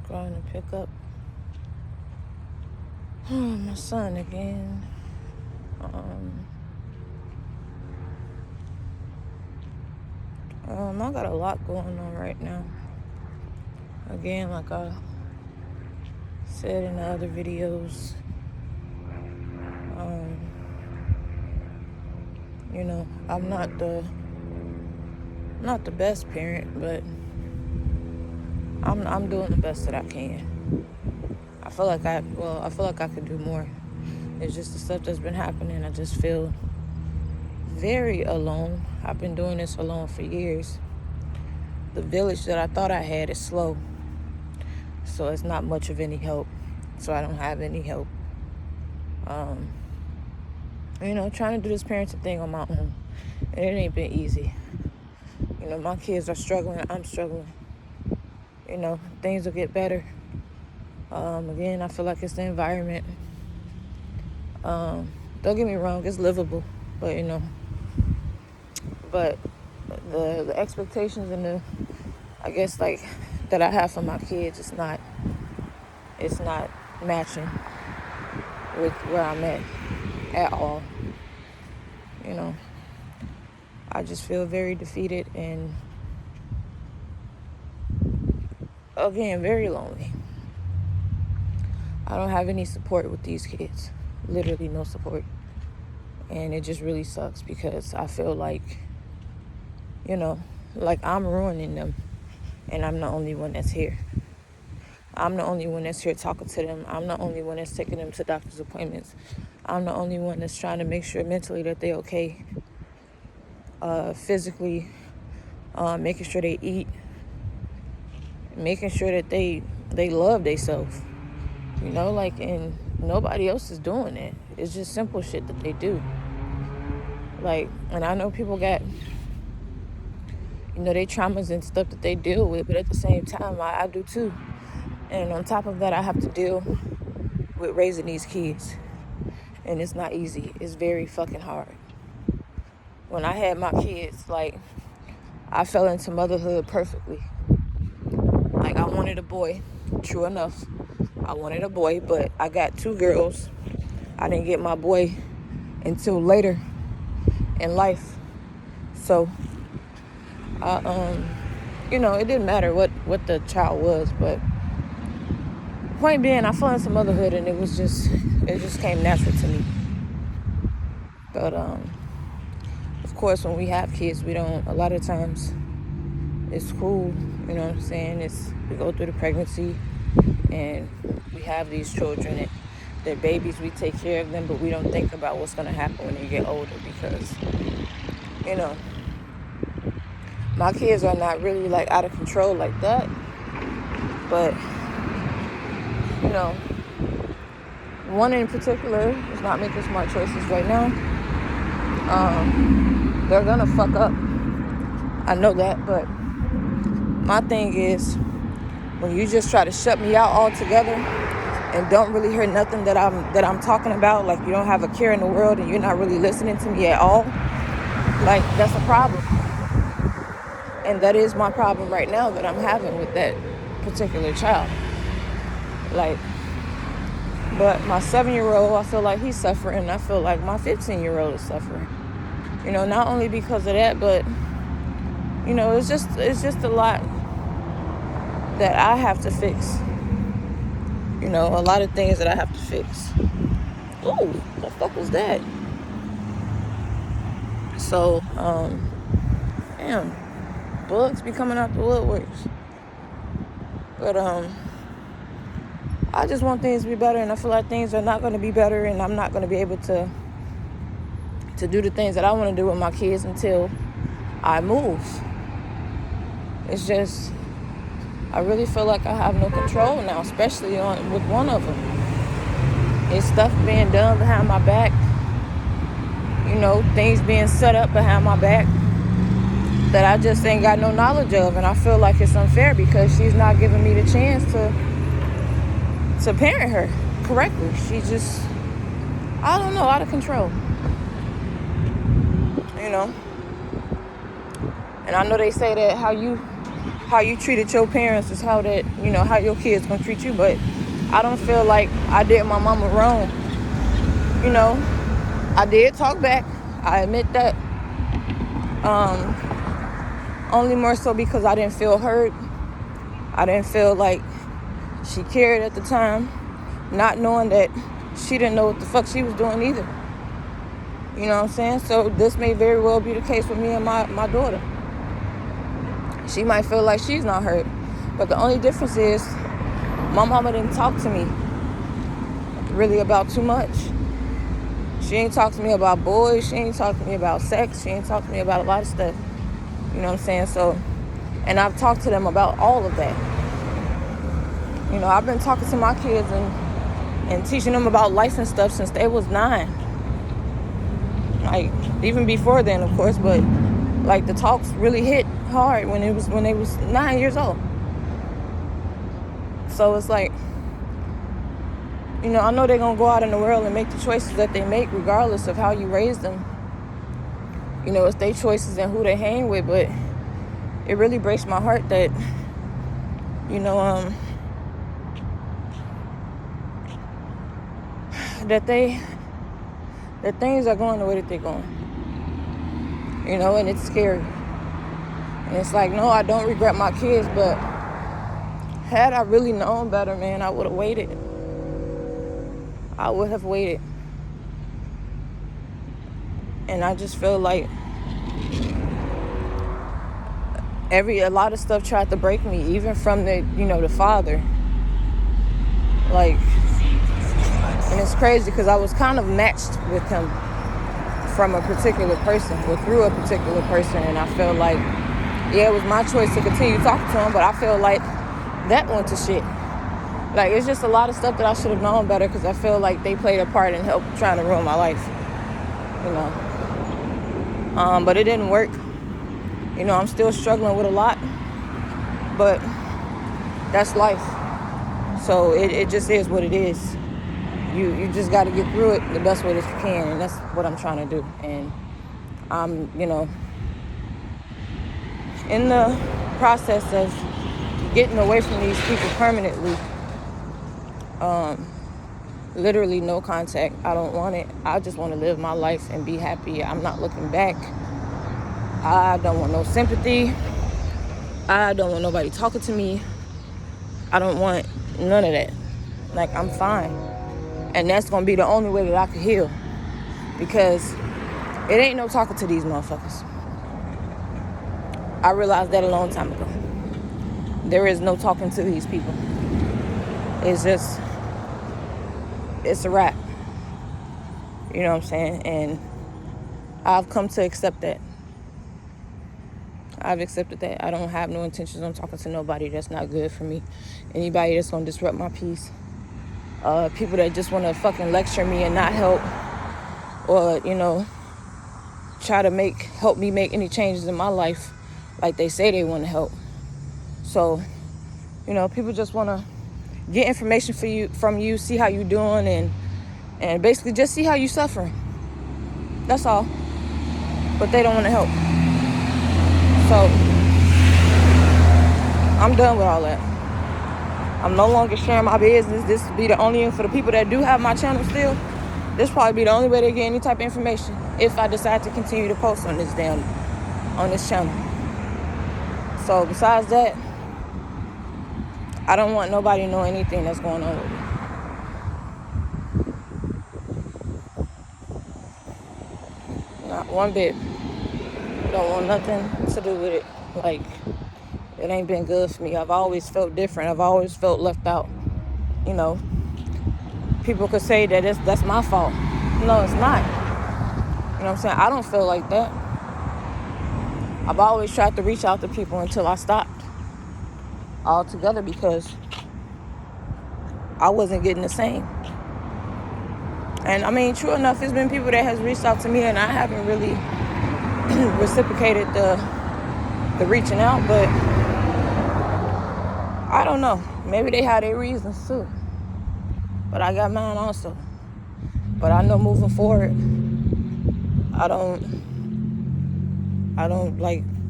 Going to pick up my son again. I got a lot going on right now. Again, like I said in the other videos, I'm not the best parent, but I'm doing the best that I can. I feel like I could do more. It's just the stuff that's been happening. I just feel very alone. I've been doing this alone for years. The village that I thought I had is slow, so it's not much of any help. So I don't have any help. Trying to do this parenting thing on my own, and it ain't been easy. My kids are struggling. I'm struggling. Things will get better. Again, I feel like it's the environment. Don't get me wrong, it's livable, but the expectations and that I have for my kids, it's not matching with where I'm at all. I just feel very defeated and, again, very lonely. I don't have any support with these kids. Literally no support. And it just really sucks because I feel like, I'm ruining them. And I'm the only one that's here. I'm the only one that's here talking to them. I'm the only one that's taking them to doctor's appointments. I'm the only one that's trying to make sure mentally that they're okay. Physically, making sure they eat. Making sure that they love themselves. And nobody else is doing it. It's just simple shit that they do. And I know people got, their traumas and stuff that they deal with, but at the same time, I do too. And on top of that, I have to deal with raising these kids. And it's not easy. It's very fucking hard. When I had my kids, I fell into motherhood perfectly. I wanted a boy. True enough. I wanted a boy, but I got 2 girls. I didn't get my boy until later in life. So, it didn't matter what the child was, but point being, I fell into motherhood and it just came natural to me. But, of course, when we have kids, a lot of times, it's cool, you know what I'm saying? We go through the pregnancy and we have these children and they're babies, we take care of them, but we don't think about what's going to happen when they get older because, my kids are not really out of control like that. But, one in particular is not making smart choices right now. They're going to fuck up. I know that, but my thing is when you just try to shut me out altogether and don't really hear nothing that I'm talking about, you don't have a care in the world and you're not really listening to me at all, that's a problem. And that is my problem right now that I'm having with that particular child. But my 7-year-old, I feel like he's suffering. I feel like my 15-year-old is suffering. Not only because of that, but it's just a lot that I have to fix. A lot of things that I have to fix. Ooh, what the fuck was that? So, damn, bugs be coming out the woodworks. But, I just want things to be better, and I feel like things are not going to be better, and I'm not going to be able to do the things that I want to do with my kids until I move. It's just, I really feel like I have no control now, especially with one of them. It's stuff being done behind my back, things being set up behind my back that I just ain't got no knowledge of, and I feel like it's unfair because she's not giving me the chance to parent her correctly. She's just, I don't know, out of control. And I know they say that how how you treated your parents is how that, how your kids gonna treat you. But I don't feel like I did my mama wrong. I did talk back. I admit that. Only more so because I didn't feel hurt. I didn't feel like she cared at the time, not knowing that she didn't know what the fuck she was doing either. You know what I'm saying? So this may very well be the case with me and my daughter. She might feel like she's not hurt. But the only difference is my mama didn't talk to me really about too much. She ain't talk to me about boys. She ain't talk to me about sex. She ain't talk to me about a lot of stuff. You know what I'm saying? So, and I've talked to them about all of that. I've been talking to my kids and teaching them about life and stuff since they was 9. Like, even before then, of course, but like the talks really hit hard when they was 9 years old. So it's like, I know they're gonna go out in the world and make the choices that they make regardless of how you raise them. It's their choices and who they hang with, but it really breaks my heart that, that things are going the way that they're going. And it's scary. And it's like, no, I don't regret my kids, but had I really known better, man, I would have waited. I would have waited. And I just feel like a lot of stuff tried to break me, even from the father. Like, and it's crazy because I was kind of matched with him from a particular person, or through a particular person, and I feel like, yeah, it was my choice to continue talking to him, but I feel like that went to shit. Like, it's just a lot of stuff that I should have known better, because I feel like they played a part in trying to ruin my life, but it didn't work. I'm still struggling with a lot, but that's life. So it just is what it is. You just got to get through it the best way that you can, and that's what I'm trying to do. And I'm, in the process of getting away from these people permanently. Literally no contact. I don't want it. I just want to live my life and be happy. I'm not looking back. I don't want no sympathy. I don't want nobody talking to me. I don't want none of that. Like, I'm fine. And that's going to be the only way that I can heal. Because it ain't no talking to these motherfuckers. I realized that a long time ago. There is no talking to these people. It's a wrap. You know what I'm saying? And I've come to accept that. I've accepted that. I don't have no intentions on talking to nobody that's not good for me. Anybody that's going to disrupt my peace. People that just want to fucking lecture me and not help. Or, try to help me make any changes in my life like they say they want to help. So, people just want to get information from you, see how you doing, and basically just see how you suffering. That's all. But they don't want to help. So, I'm done with all that. I'm no longer sharing my business. This will be the only, for the people that do have my channel still, this probably be the only way they get any type of information if I decide to continue to post on this channel. So besides that, I don't want nobody to know anything that's going on with me. Not one bit. Don't want nothing to do with it. Like, it ain't been good for me. I've always felt different. I've always felt left out. People could say that that's my fault. No, it's not. You know what I'm saying? I don't feel like that. I've always tried to reach out to people until I stopped altogether, because I wasn't getting the same. And I mean, true enough, there's been people that has reached out to me and I haven't really reciprocated the reaching out, but I don't know. Maybe they had their reasons too. But I got mine also. But I know moving forward, I don't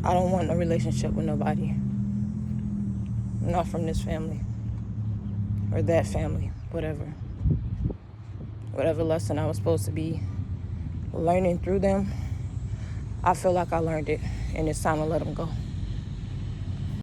want a relationship with nobody. not from this family or that family, whatever. Whatever lesson I was supposed to be learning through them, I feel like I learned it, and it's time to let them go.